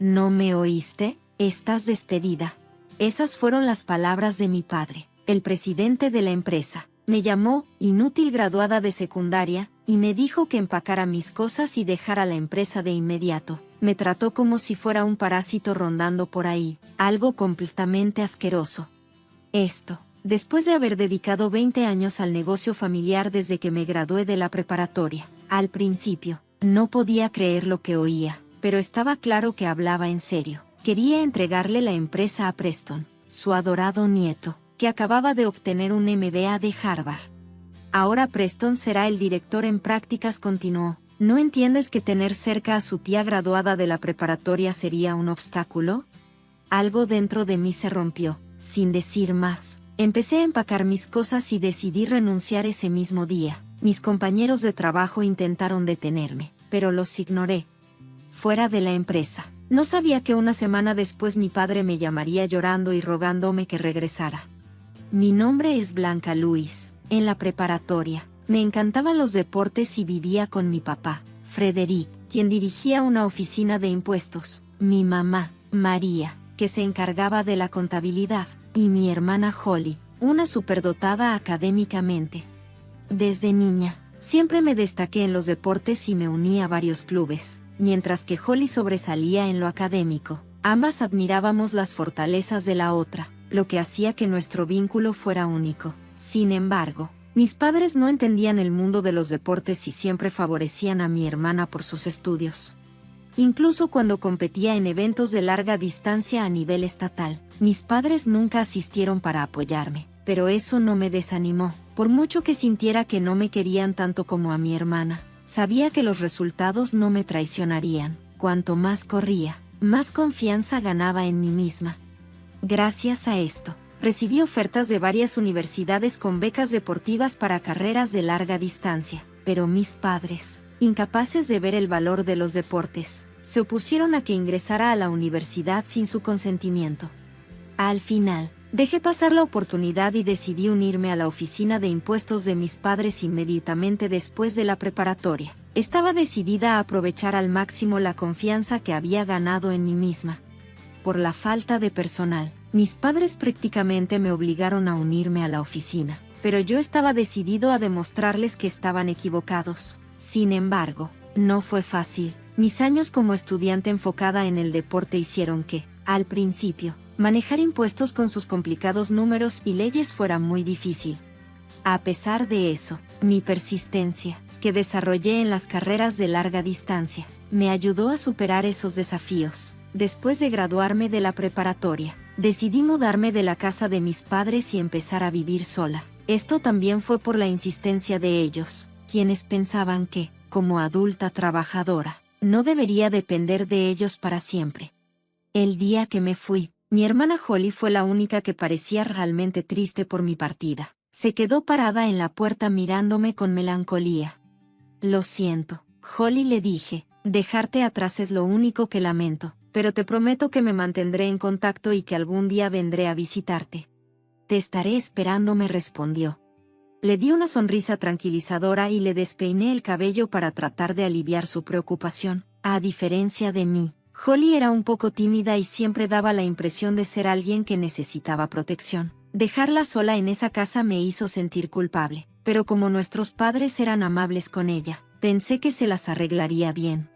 ¿No me oíste? Estás despedida. Esas fueron las palabras de mi padre, el presidente de la empresa. Me llamó, inútil graduada de secundaria, y me dijo que empacara mis cosas y dejara la empresa de inmediato. Me trató como si fuera un parásito rondando por ahí, algo completamente asqueroso. Esto, después de haber dedicado 20 años al negocio familiar desde que me gradué de la preparatoria. Al principio, no podía creer lo que oía, pero estaba claro que hablaba en serio. Quería entregarle la empresa a Preston, su adorado nieto, que acababa de obtener un MBA de Harvard. Ahora Preston será el director en prácticas, continuó. ¿No entiendes que tener cerca a su tía graduada de la preparatoria sería un obstáculo? Algo dentro de mí se rompió. Sin decir más, empecé a empacar mis cosas y decidí renunciar ese mismo día. Mis compañeros de trabajo intentaron detenerme, pero los ignoré. Fuera de la empresa, no sabía que una semana después mi padre me llamaría llorando y rogándome que regresara. Mi nombre es Blanca Luis. En la preparatoria, me encantaban los deportes y vivía con mi papá, Frederick, quien dirigía una oficina de impuestos, mi mamá, María, que se encargaba de la contabilidad, y mi hermana Holly, una superdotada académicamente. Desde niña, siempre me destaqué en los deportes y me uní a varios clubes, mientras que Holly sobresalía en lo académico. Ambas admirábamos las fortalezas de la otra, lo que hacía que nuestro vínculo fuera único. Sin embargo, mis padres no entendían el mundo de los deportes y siempre favorecían a mi hermana por sus estudios. Incluso cuando competía en eventos de larga distancia a nivel estatal, mis padres nunca asistieron para apoyarme, pero eso no me desanimó. Por mucho que sintiera que no me querían tanto como a mi hermana, sabía que los resultados no me traicionarían. Cuanto más corría, más confianza ganaba en mí misma. Gracias a esto, recibí ofertas de varias universidades con becas deportivas para carreras de larga distancia, pero mis padres, incapaces de ver el valor de los deportes, se opusieron a que ingresara a la universidad sin su consentimiento. Al final, dejé pasar la oportunidad y decidí unirme a la oficina de impuestos de mis padres inmediatamente después de la preparatoria. Estaba decidida a aprovechar al máximo la confianza que había ganado en mí misma. Por la falta de personal, mis padres prácticamente me obligaron a unirme a la oficina, pero yo estaba decidido a demostrarles que estaban equivocados. Sin embargo, no fue fácil. Mis años como estudiante enfocada en el deporte hicieron que, al principio, manejar impuestos con sus complicados números y leyes fuera muy difícil. A pesar de eso, mi persistencia, que desarrollé en las carreras de larga distancia, me ayudó a superar esos desafíos. Después de graduarme de la preparatoria, decidí mudarme de la casa de mis padres y empezar a vivir sola. Esto también fue por la insistencia de ellos, quienes pensaban que, como adulta trabajadora, no debería depender de ellos para siempre. El día que me fui, mi hermana Holly fue la única que parecía realmente triste por mi partida. Se quedó parada en la puerta mirándome con melancolía. Lo siento, Holly, le dije, dejarte atrás es lo único que lamento, pero te prometo que me mantendré en contacto y que algún día vendré a visitarte. Te estaré esperando, me respondió. Le di una sonrisa tranquilizadora y le despeiné el cabello para tratar de aliviar su preocupación. A diferencia de mí, Holly era un poco tímida y siempre daba la impresión de ser alguien que necesitaba protección. Dejarla sola en esa casa me hizo sentir culpable, pero como nuestros padres eran amables con ella, pensé que se las arreglaría bien.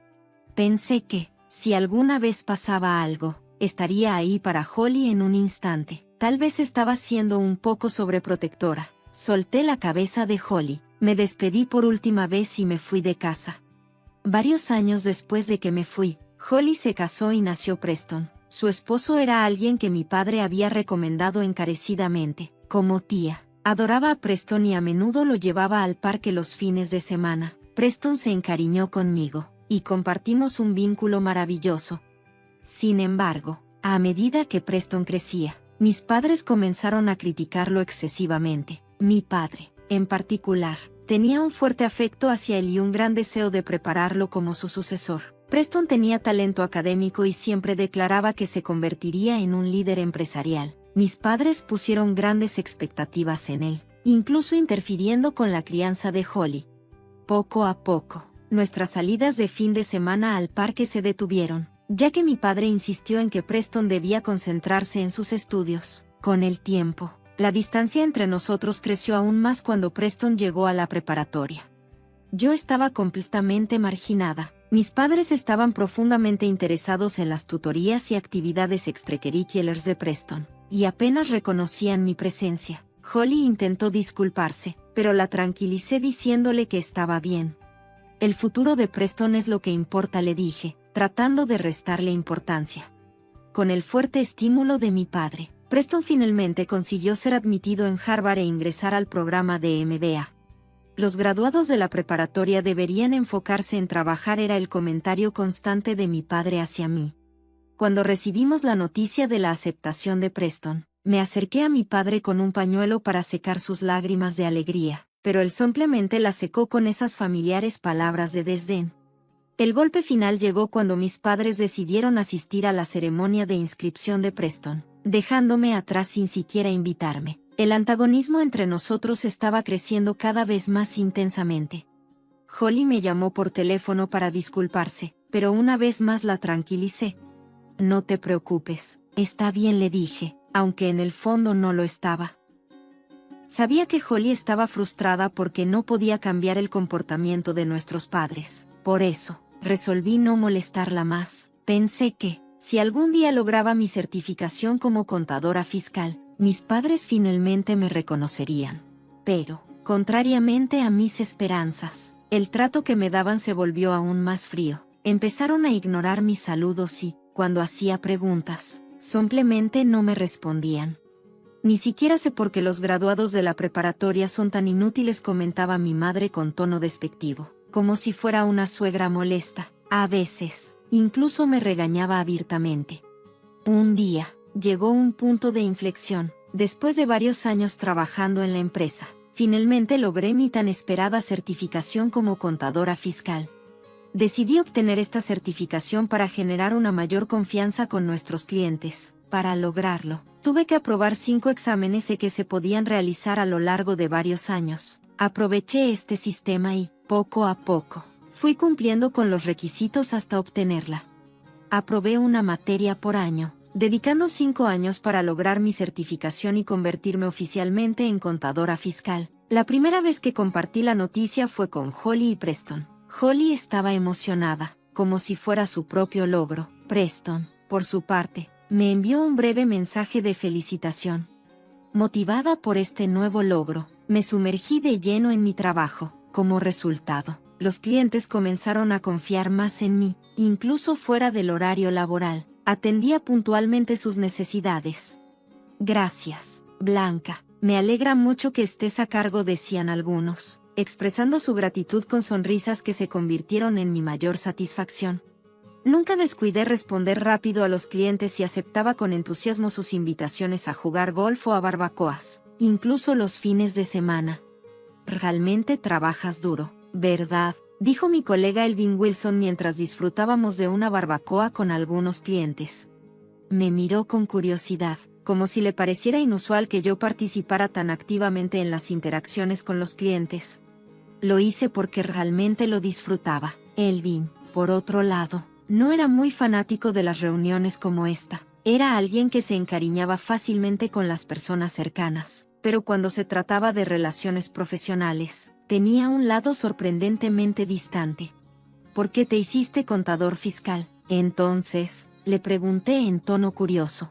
Pensé que, si alguna vez pasaba algo, estaría ahí para Holly en un instante. Tal vez estaba siendo un poco sobreprotectora. Solté la cabeza de Holly, me despedí por última vez y me fui de casa. Varios años después de que me fui, Holly se casó y nació Preston. Su esposo era alguien que mi padre había recomendado encarecidamente, como tía. Adoraba a Preston y a menudo lo llevaba al parque los fines de semana. Preston se encariñó conmigo, y compartimos un vínculo maravilloso. Sin embargo, a medida que Preston crecía, mis padres comenzaron a criticarlo excesivamente. Mi padre, en particular, tenía un fuerte afecto hacia él y un gran deseo de prepararlo como su sucesor. Preston tenía talento académico y siempre declaraba que se convertiría en un líder empresarial. Mis padres pusieron grandes expectativas en él, incluso interfiriendo con la crianza de Holly. Poco a poco, nuestras salidas de fin de semana al parque se detuvieron. ya que mi padre insistió en que Preston debía concentrarse en sus estudios. Con el tiempo, la distancia entre nosotros creció aún más cuando Preston llegó a la preparatoria. Yo estaba completamente marginada. Mis padres estaban profundamente interesados en las tutorías y actividades extracurriculares de Preston, y apenas reconocían mi presencia. Holly intentó disculparse, pero la tranquilicé diciéndole que estaba bien. El futuro de Preston es lo que importa, le dije, tratando de restarle importancia. Con el fuerte estímulo de mi padre, Preston finalmente consiguió ser admitido en Harvard e ingresar al programa de MBA. Los graduados de la preparatoria deberían enfocarse en trabajar, era el comentario constante de mi padre hacia mí. Cuando recibimos la noticia de la aceptación de Preston, me acerqué a mi padre con un pañuelo para secar sus lágrimas de alegría, pero él simplemente las secó con esas familiares palabras de desdén. El golpe final llegó cuando mis padres decidieron asistir a la ceremonia de inscripción de Preston, dejándome atrás sin siquiera invitarme. El antagonismo entre nosotros estaba creciendo cada vez más intensamente. Holly me llamó por teléfono para disculparse, pero una vez más la tranquilicé. No te preocupes, está bien, le dije, aunque en el fondo no lo estaba. Sabía que Holly estaba frustrada porque no podía cambiar el comportamiento de nuestros padres. Por eso, resolví no molestarla más. Pensé que, si algún día lograba mi certificación como contadora fiscal, mis padres finalmente me reconocerían. Pero, contrariamente a mis esperanzas, el trato que me daban se volvió aún más frío. Empezaron a ignorar mis saludos y, cuando hacía preguntas, simplemente no me respondían. Ni siquiera sé por qué los graduados de la preparatoria son tan inútiles, comentaba mi madre con tono despectivo, como si fuera una suegra molesta. A veces, incluso me regañaba abiertamente. Un día, llegó un punto de inflexión. Después de varios años trabajando en la empresa, finalmente logré mi tan esperada certificación como contadora fiscal. Decidí obtener esta certificación para generar una mayor confianza con nuestros clientes. Para lograrlo, tuve que aprobar 5 exámenes que se podían realizar a lo largo de varios años. Aproveché este sistema y, poco a poco, fui cumpliendo con los requisitos hasta obtenerla. Aprobé una materia por año, dedicando 5 años para lograr mi certificación y convertirme oficialmente en contadora fiscal. La primera vez que compartí la noticia fue con Holly y Preston. Holly estaba emocionada, como si fuera su propio logro. Preston, por su parte, me envió un breve mensaje de felicitación. Motivada por este nuevo logro, me sumergí de lleno en mi trabajo. Como resultado, los clientes comenzaron a confiar más en mí, incluso fuera del horario laboral. Atendía puntualmente sus necesidades. Gracias, Blanca. Me alegra mucho que estés a cargo, decían algunos, expresando su gratitud con sonrisas que se convirtieron en mi mayor satisfacción. Nunca descuidé responder rápido a los clientes y aceptaba con entusiasmo sus invitaciones a jugar golf o a barbacoas, incluso los fines de semana. Realmente trabajas duro, ¿verdad?, dijo mi colega Elvin Wilson mientras disfrutábamos de una barbacoa con algunos clientes. Me miró con curiosidad, como si le pareciera inusual que yo participara tan activamente en las interacciones con los clientes. Lo hice porque realmente lo disfrutaba. Elvin, por otro lado, no era muy fanático de las reuniones como esta. Era alguien que se encariñaba fácilmente con las personas cercanas, pero cuando se trataba de relaciones profesionales, tenía un lado sorprendentemente distante. ¿Por qué te hiciste contador fiscal? Entonces, le pregunté en tono curioso.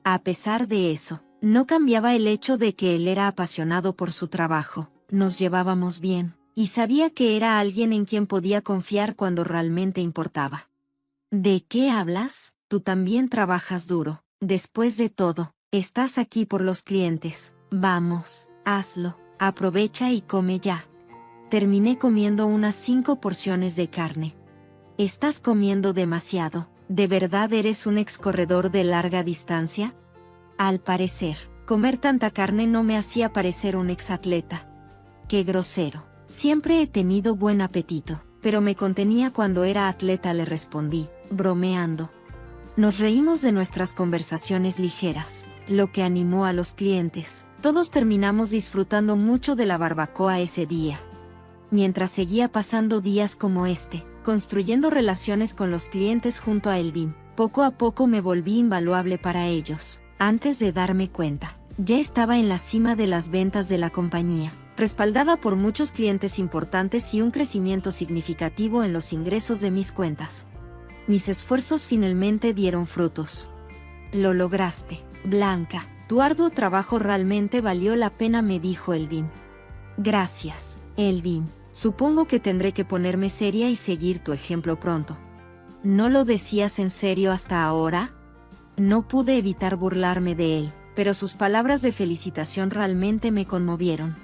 A pesar de eso, no cambiaba el hecho de que él era apasionado por su trabajo, nos llevábamos bien, y sabía que era alguien en quien podía confiar cuando realmente importaba. ¿De qué hablas? Tú también trabajas duro. Después de todo, estás aquí por los clientes. Vamos, hazlo. Aprovecha y come ya. Terminé comiendo unas 5 porciones de carne. Estás comiendo demasiado. ¿De verdad eres un excorredor de larga distancia? Al parecer, comer tanta carne no me hacía parecer un exatleta. Qué grosero. Siempre he tenido buen apetito, pero me contenía cuando era atleta, le respondí, bromeando. Nos reímos de nuestras conversaciones ligeras, lo que animó a los clientes. Todos terminamos disfrutando mucho de la barbacoa ese día. Mientras seguía pasando días como este, construyendo relaciones con los clientes junto a Elvin. Poco a poco me volví invaluable para ellos. Antes de darme cuenta, ya estaba en la cima de las ventas de la compañía, respaldada por muchos clientes importantes y un crecimiento significativo en los ingresos de mis cuentas. Mis esfuerzos finalmente dieron frutos. Lo lograste, Blanca. Tu arduo trabajo realmente valió la pena, me dijo Elvin. Gracias, Elvin. Supongo que tendré que ponerme seria y seguir tu ejemplo pronto. ¿No lo decías en serio hasta ahora? No pude evitar burlarme de él, pero sus palabras de felicitación realmente me conmovieron.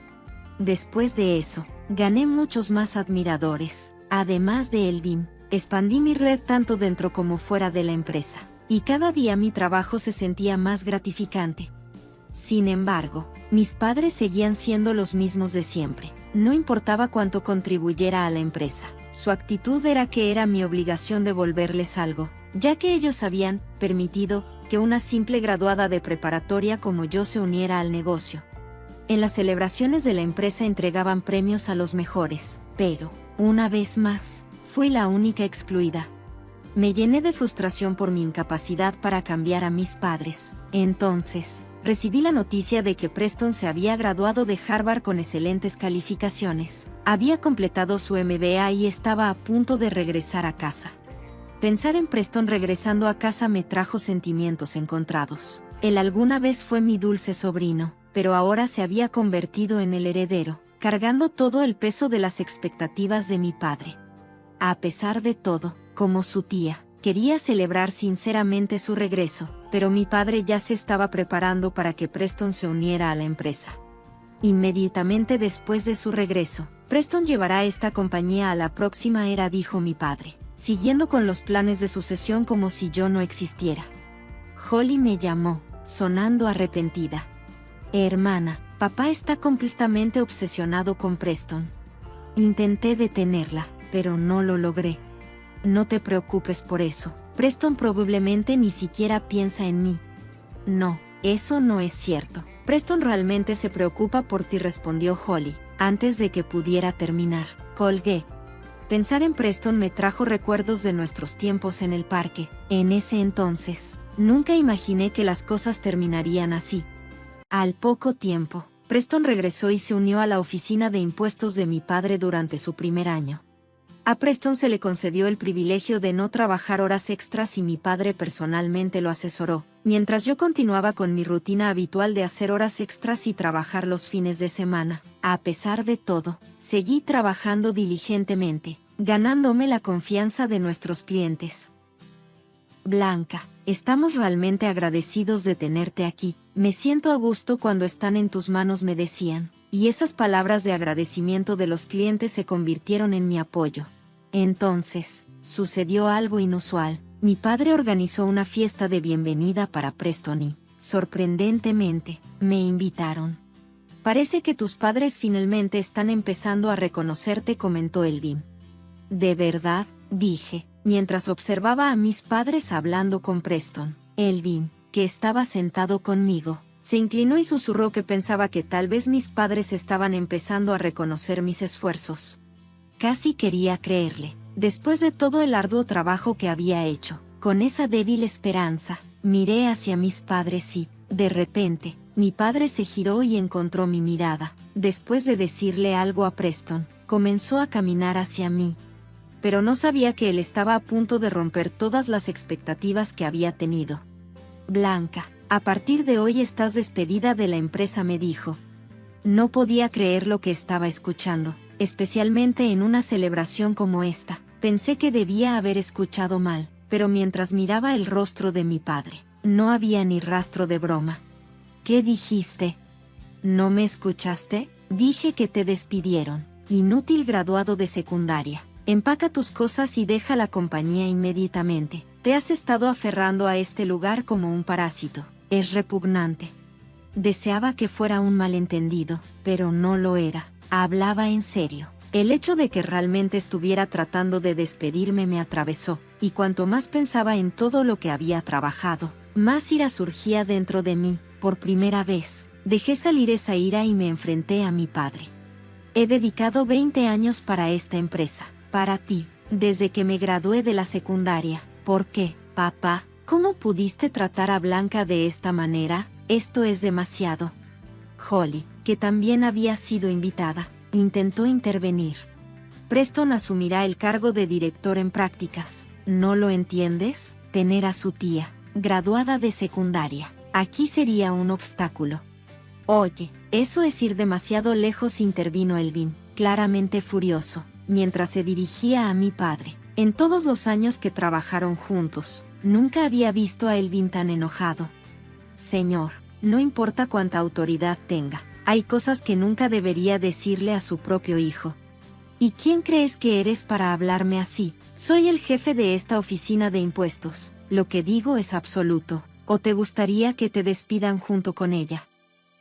Después de eso, gané muchos más admiradores. Además de Elvin, expandí mi red tanto dentro como fuera de la empresa, y cada día mi trabajo se sentía más gratificante. Sin embargo, mis padres seguían siendo los mismos de siempre. No importaba cuánto contribuyera a la empresa, su actitud era que era mi obligación devolverles algo, ya que ellos habían permitido que una simple graduada de preparatoria como yo se uniera al negocio. En las celebraciones de la empresa entregaban premios a los mejores, pero, una vez más, fui la única excluida. Me llené de frustración por mi incapacidad para cambiar a mis padres. Entonces, recibí la noticia de que Preston se había graduado de Harvard con excelentes calificaciones. Había completado su MBA y estaba a punto de regresar a casa. Pensar en Preston regresando a casa me trajo sentimientos encontrados. Él alguna vez fue mi dulce sobrino, pero ahora se había convertido en el heredero, cargando todo el peso de las expectativas de mi padre. A pesar de todo, como su tía, quería celebrar sinceramente su regreso, pero mi padre ya se estaba preparando para que Preston se uniera a la empresa. Inmediatamente después de su regreso, Preston llevará esta compañía a la próxima era, dijo mi padre, siguiendo con los planes de sucesión como si yo no existiera. Holly me llamó, sonando arrepentida. Hermana, papá está completamente obsesionado con Preston. Intenté detenerla, pero no lo logré. No te preocupes por eso. Preston probablemente ni siquiera piensa en mí. No, eso no es cierto. Preston realmente se preocupa por ti, respondió Holly. Antes de que pudiera terminar, colgué. Pensar en Preston me trajo recuerdos de nuestros tiempos en el parque. En ese entonces, nunca imaginé que las cosas terminarían así. Al poco tiempo, Preston regresó y se unió a la oficina de impuestos de mi padre durante su primer año. A Preston se le concedió el privilegio de no trabajar horas extras y mi padre personalmente lo asesoró, mientras yo continuaba con mi rutina habitual de hacer horas extras y trabajar los fines de semana. A pesar de todo, seguí trabajando diligentemente, ganándome la confianza de nuestros clientes. Blanca, estamos realmente agradecidos de tenerte aquí. Me siento a gusto cuando están en tus manos, me decían, y esas palabras de agradecimiento de los clientes se convirtieron en mi apoyo. Entonces, sucedió algo inusual. Mi padre organizó una fiesta de bienvenida para Preston y, sorprendentemente, me invitaron. Parece que tus padres finalmente están empezando a reconocerte, comentó Elvin. ¿De verdad?, dije, mientras observaba a mis padres hablando con Preston. Elvin, que estaba sentado conmigo, se inclinó y susurró que pensaba que tal vez mis padres estaban empezando a reconocer mis esfuerzos. Casi quería creerle, después de todo el arduo trabajo que había hecho. Con esa débil esperanza, miré hacia mis padres y, de repente, mi padre se giró y encontró mi mirada. Después de decirle algo a Preston, comenzó a caminar hacia mí. Pero no sabía que él estaba a punto de romper todas las expectativas que había tenido. Blanca, a partir de hoy estás despedida de la empresa, me dijo. No podía creer lo que estaba escuchando, especialmente en una celebración como esta. Pensé que debía haber escuchado mal, pero mientras miraba el rostro de mi padre, no había ni rastro de broma. ¿Qué dijiste? ¿No me escuchaste? Dije que te despidieron. Inútil graduado de secundaria. Empaca tus cosas y deja la compañía inmediatamente. Te has estado aferrando a este lugar como un parásito. Es repugnante. Deseaba que fuera un malentendido, pero no lo era. Hablaba en serio. El hecho de que realmente estuviera tratando de despedirme me atravesó, y cuanto más pensaba en todo lo que había trabajado, más ira surgía dentro de mí. Por primera vez, dejé salir esa ira y me enfrenté a mi padre. He dedicado 20 años para esta empresa. Para ti, Desde que me gradué de la secundaria. ¿Por qué, papá? ¿Cómo pudiste tratar a Blanca de esta manera? Esto es demasiado. Holly, que también había sido invitada, intentó intervenir. Preston asumirá el cargo de director en prácticas. ¿No lo entiendes? Tener a su tía, graduada de secundaria, aquí sería un obstáculo. Oye, eso es ir demasiado lejos, intervino Elvin, claramente furioso, mientras se dirigía a mi padre. En todos los años que trabajaron juntos, nunca había visto a Elvin tan enojado. Señor, no importa cuánta autoridad tenga, hay cosas que nunca debería decirle a su propio hijo. ¿Y quién crees que eres para hablarme así? Soy el jefe de esta oficina de impuestos. Lo que digo es absoluto. ¿O te gustaría que te despidan junto con ella?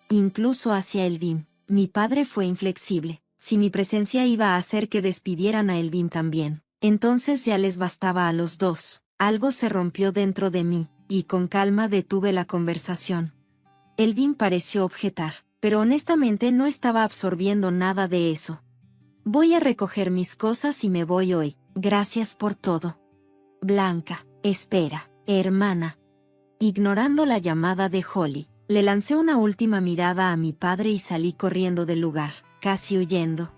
Incluso hacia Elvin, mi padre fue inflexible. Si mi presencia iba a hacer que despidieran a Elvin también, entonces ya les bastaba a los dos. Algo se rompió dentro de mí, y con calma detuve la conversación. Elvin pareció objetar, pero honestamente no estaba absorbiendo nada de eso. Voy a recoger mis cosas y me voy hoy. Gracias por todo. Blanca, espera, hermana. Ignorando la llamada de Holly, le lancé una última mirada a mi padre y salí corriendo del lugar, casi huyendo.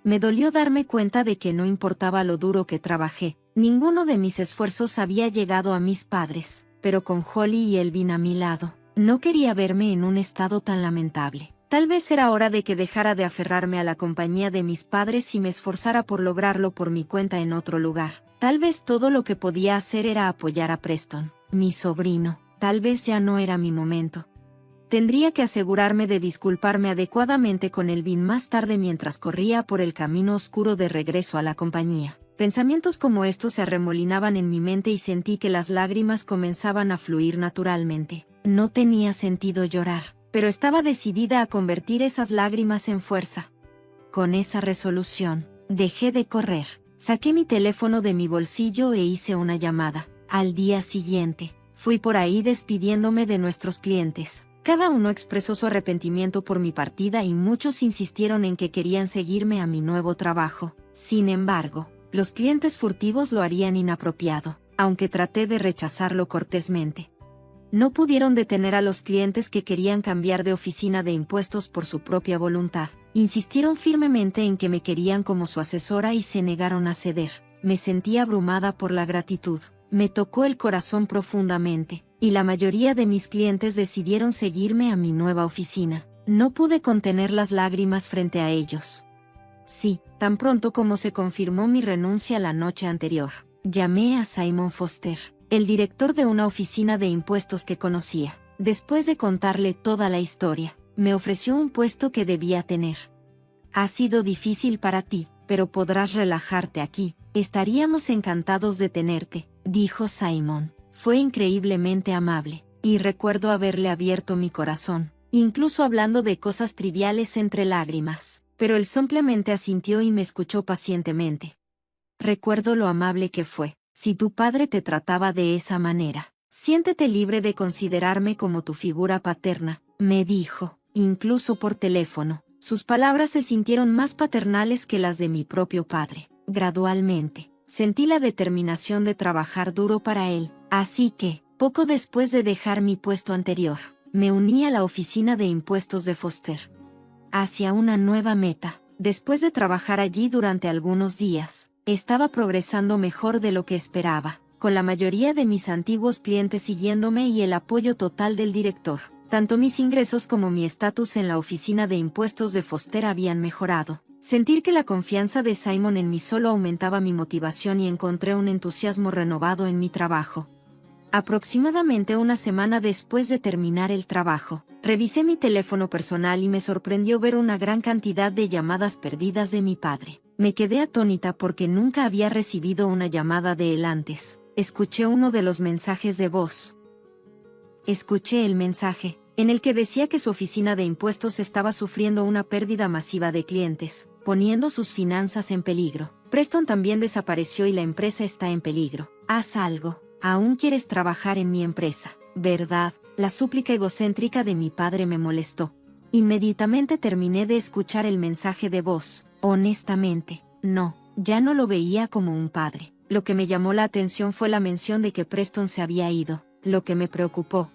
Me dolió darme cuenta de que no importaba lo duro que trabajé, ninguno de mis esfuerzos había llegado a mis padres, pero con Holly y Elvin a mi lado, no quería verme en un estado tan lamentable. Tal vez era hora de que dejara de aferrarme a la compañía de mis padres y me esforzara por lograrlo por mi cuenta en otro lugar. Tal vez todo lo que podía hacer era apoyar a Preston, mi sobrino. Tal vez ya no era mi momento. Tendría que asegurarme de disculparme adecuadamente con Elvin más tarde mientras corría por el camino oscuro de regreso a la compañía. Pensamientos como estos se arremolinaban en mi mente y sentí que las lágrimas comenzaban a fluir naturalmente. No tenía sentido llorar, pero estaba decidida a convertir esas lágrimas en fuerza. Con esa resolución, dejé de correr, saqué mi teléfono de mi bolsillo e hice una llamada. Al día siguiente, fui por ahí despidiéndome de nuestros clientes. Cada uno expresó su arrepentimiento por mi partida y muchos insistieron en que querían seguirme a mi nuevo trabajo. Sin embargo, los clientes furtivos lo harían inapropiado, aunque traté de rechazarlo cortésmente. No pudieron detener a los clientes que querían cambiar de oficina de impuestos por su propia voluntad. Insistieron firmemente en que me querían como su asesora y se negaron a ceder. Me sentí abrumada por la gratitud. Me tocó el corazón profundamente, y la mayoría de mis clientes decidieron seguirme a mi nueva oficina. No pude contener las lágrimas frente a ellos. Sí, tan pronto como se confirmó mi renuncia la noche anterior, llamé a Simon Foster, el director de una oficina de impuestos que conocía. Después de contarle toda la historia, me ofreció un puesto que debía tener. Ha sido difícil para ti, pero podrás relajarte aquí. Estaríamos encantados de tenerte, dijo Simon. Fue increíblemente amable, y recuerdo haberle abierto mi corazón, incluso hablando de cosas triviales entre lágrimas, pero él simplemente asintió y me escuchó pacientemente. Recuerdo lo amable que fue. Si tu padre te trataba de esa manera, siéntete libre de considerarme como tu figura paterna, me dijo, incluso por teléfono. Sus palabras se sintieron más paternales que las de mi propio padre. Gradualmente, sentí la determinación de trabajar duro para él, así que, poco después de dejar mi puesto anterior, me uní a la oficina de impuestos de Foster. Hacia una nueva meta. Después de trabajar allí durante algunos días, estaba progresando mejor de lo que esperaba, con la mayoría de mis antiguos clientes siguiéndome y el apoyo total del director. Tanto mis ingresos como mi estatus en la oficina de impuestos de Foster habían mejorado. Sentir que la confianza de Simon en mí solo aumentaba mi motivación y encontré un entusiasmo renovado en mi trabajo. Aproximadamente una semana después de terminar el trabajo, revisé mi teléfono personal y me sorprendió ver una gran cantidad de llamadas perdidas de mi padre. Me quedé atónita porque nunca había recibido una llamada de él antes. Escuché uno de los mensajes de voz. Escuché el mensaje, en el que decía que su oficina de impuestos estaba sufriendo una pérdida masiva de clientes, poniendo sus finanzas en peligro. Preston también desapareció y la empresa está en peligro. Haz algo. Aún quieres trabajar en mi empresa, ¿verdad? La súplica egocéntrica de mi padre me molestó. Inmediatamente terminé de escuchar el mensaje de voz. Honestamente, no. Ya no lo veía como un padre. Lo que me llamó la atención fue la mención de que Preston se había ido, lo que me preocupó.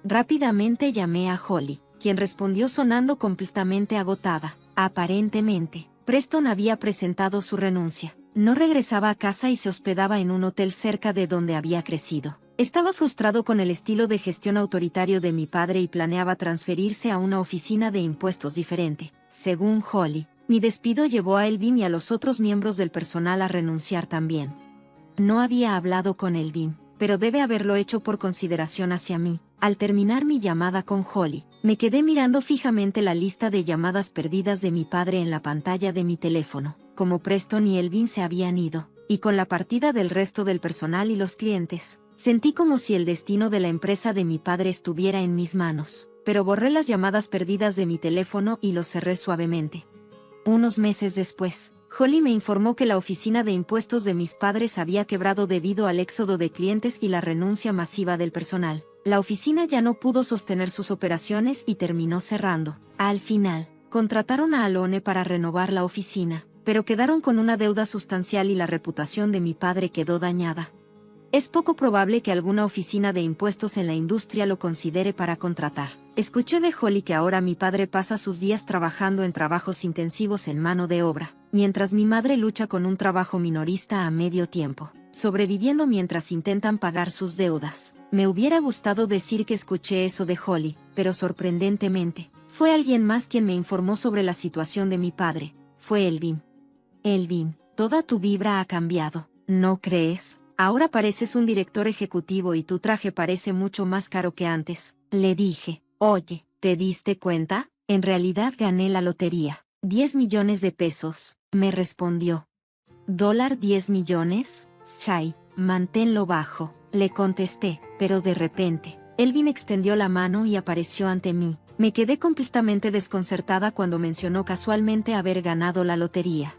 Rápidamente llamé a Holly, quien respondió sonando completamente agotada. Aparentemente, Preston había presentado su renuncia. No regresaba a casa y se hospedaba en un hotel cerca de donde había crecido. Estaba frustrado con el estilo de gestión autoritario de mi padre y planeaba transferirse a una oficina de impuestos diferente. Según Holly, mi despido llevó a Elvin y a los otros miembros del personal a renunciar también. No había hablado con Elvin, pero debe haberlo hecho por consideración hacia mí. Al terminar mi llamada con Holly, me quedé mirando fijamente la lista de llamadas perdidas de mi padre en la pantalla de mi teléfono. Como Preston y Elvin se habían ido, y con la partida del resto del personal y los clientes, sentí como si el destino de la empresa de mi padre estuviera en mis manos. Pero borré las llamadas perdidas de mi teléfono y los cerré suavemente. Unos meses después, Holly me informó que la oficina de impuestos de mis padres había quebrado debido al éxodo de clientes y la renuncia masiva del personal. La oficina ya no pudo sostener sus operaciones y terminó cerrando. Al final, contrataron a Alone para renovar la oficina, pero quedaron con una deuda sustancial y la reputación de mi padre quedó dañada. Es poco probable que alguna oficina de impuestos en la industria lo considere para contratar. Escuché de Holly que ahora mi padre pasa sus días trabajando en trabajos intensivos en mano de obra, mientras mi madre lucha con un trabajo minorista a medio tiempo, sobreviviendo mientras intentan pagar sus deudas. Me hubiera gustado decir que escuché eso de Holly, pero sorprendentemente, fue alguien más quien me informó sobre la situación de mi padre. Fue Elvin. Elvin, toda tu vibra ha cambiado, ¿no crees? Ahora pareces un director ejecutivo y tu traje parece mucho más caro que antes. Le dije, oye, ¿te diste cuenta? En realidad gané la lotería. 10 millones de pesos, me respondió. ¿$10 millones? Shai, manténlo bajo, le contesté, pero de repente, Elvin extendió la mano y apareció ante mí. Me quedé completamente desconcertada cuando mencionó casualmente haber ganado la lotería.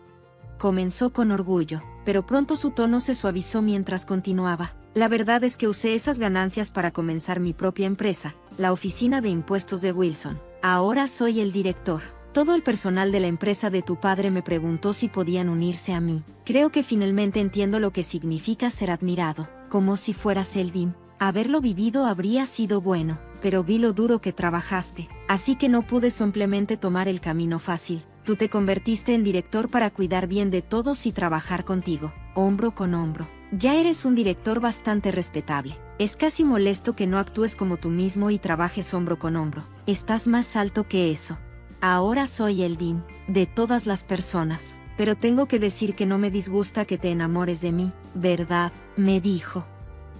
Comenzó con orgullo, pero pronto su tono se suavizó mientras continuaba. La verdad es que usé esas ganancias para comenzar mi propia empresa, la oficina de impuestos de Wilson. Ahora soy el director. Todo el personal de la empresa de tu padre me preguntó si podían unirse a mí. Creo que finalmente entiendo lo que significa ser admirado, como si fueras Elvin. Haberlo vivido habría sido bueno, pero vi lo duro que trabajaste, así que no pude simplemente tomar el camino fácil. Tú te convertiste en director para cuidar bien de todos y trabajar contigo, hombro con hombro. Ya eres un director bastante respetable. Es casi molesto que no actúes como tú mismo y trabajes hombro con hombro. Estás más alto que eso. Ahora soy Elvin, de todas las personas, pero tengo que decir que no me disgusta que te enamores de mí, ¿verdad? Me dijo.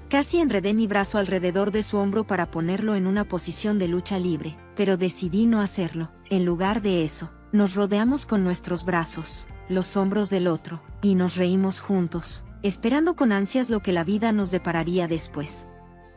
Casi enredé mi brazo alrededor de su hombro para ponerlo en una posición de lucha libre, pero decidí no hacerlo. En lugar de eso, nos rodeamos con nuestros brazos, los hombros del otro, y nos reímos juntos, esperando con ansias lo que la vida nos depararía después.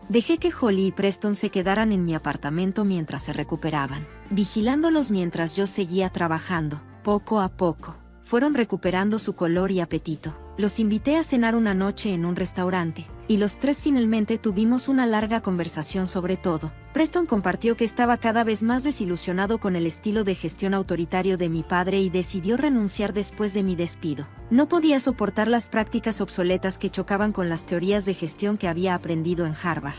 Dejé que Holly y Preston se quedaran en mi apartamento mientras se recuperaban, vigilándolos mientras yo seguía trabajando. Poco a poco, fueron recuperando su color y apetito. Los invité a cenar una noche en un restaurante, y los tres finalmente tuvimos una larga conversación sobre todo. Preston compartió que estaba cada vez más desilusionado con el estilo de gestión autoritario de mi padre y decidió renunciar después de mi despido. No podía soportar las prácticas obsoletas que chocaban con las teorías de gestión que había aprendido en Harvard.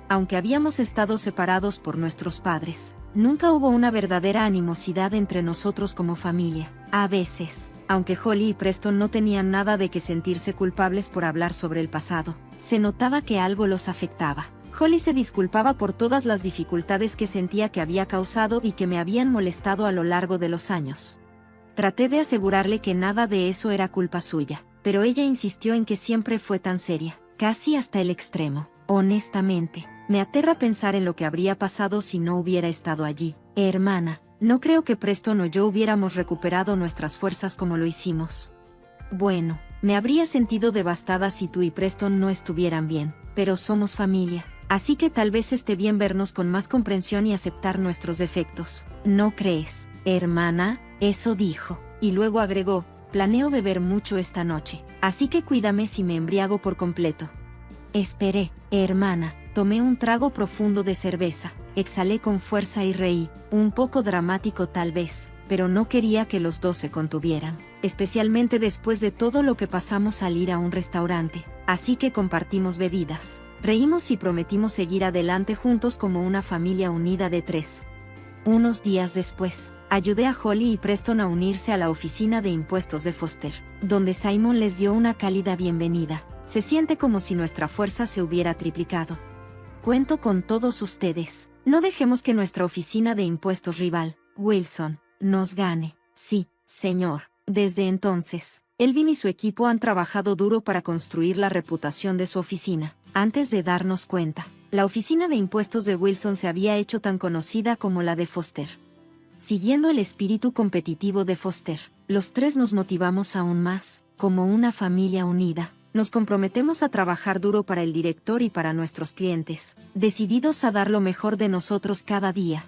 Aunque habíamos estado separados por nuestros padres, nunca hubo una verdadera animosidad entre nosotros como familia. A veces, aunque Holly y Preston no tenían nada de que sentirse culpables por hablar sobre el pasado, se notaba que algo los afectaba. Holly se disculpaba por todas las dificultades que sentía que había causado y que me habían molestado a lo largo de los años. Traté de asegurarle que nada de eso era culpa suya, pero ella insistió en que siempre fue tan seria, casi hasta el extremo. Honestamente, me aterra pensar en lo que habría pasado si no hubiera estado allí. Hermana, no creo que Preston o yo hubiéramos recuperado nuestras fuerzas como lo hicimos. Bueno, me habría sentido devastada si tú y Preston no estuvieran bien, pero somos familia, así que tal vez esté bien vernos con más comprensión y aceptar nuestros defectos. ¿No crees, hermana? Eso dijo, y luego agregó, planeo beber mucho esta noche, así que cuídame si me embriago por completo. Esperé, hermana. Tomé un trago profundo de cerveza, exhalé con fuerza y reí, un poco dramático tal vez, pero no quería que los dos se contuvieran, especialmente después de todo lo que pasamos al ir a un restaurante, así que compartimos bebidas, reímos y prometimos seguir adelante juntos como una familia unida de 3. Unos días después, ayudé a Holly y Preston a unirse a la oficina de impuestos de Foster, donde Simon les dio una cálida bienvenida. Se siente como si nuestra fuerza se hubiera triplicado. Cuento con todos ustedes. No dejemos que nuestra oficina de impuestos rival, Wilson, nos gane. Sí, señor. Desde entonces, Elvin y su equipo han trabajado duro para construir la reputación de su oficina. Antes de darnos cuenta, la oficina de impuestos de Wilson se había hecho tan conocida como la de Foster. Siguiendo el espíritu competitivo de Foster, los 3 nos motivamos aún más, como una familia unida. Nos comprometemos a trabajar duro para el director y para nuestros clientes, decididos a dar lo mejor de nosotros cada día.